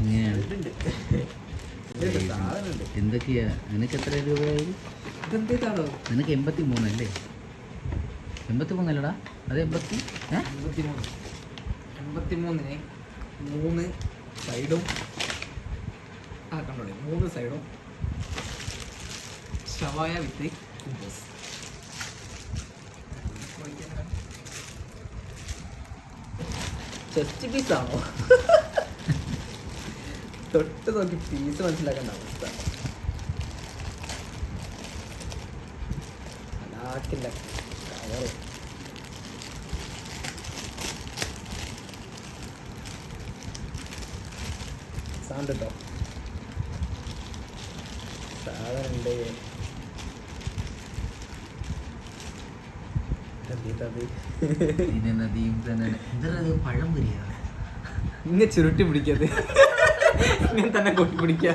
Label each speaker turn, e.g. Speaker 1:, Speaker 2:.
Speaker 1: ഇങ്ങനെയാണ്. എന്തൊക്കെയാ നിനക്ക് എത്ര രൂപയായി? നിനക്ക് 83 അല്ലേ? 83 അല്ലടാ, അത്
Speaker 2: 83-ന് 3 സൈഡും കണ്ടോളി, 3 സൈഡും ഷവായ വിത്ത് കുബൂസ്. ചെസ്റ്റ് പീസാണോ? തൊട്ട് നോക്കി പീസ് മനസ്സിലാക്കേണ്ട അവസ്ഥ. അലാക്കില്ല കവറ്. സാധനം കേട്ടോ, സാധനമുണ്ട്.
Speaker 1: പഴം പൊരിയാ
Speaker 2: ഇങ്ങനെ ചുരുട്ടി പിടിക്കത്, ഇങ്ങനെ തന്നെ കൊട്ടി പിടിക്കുക.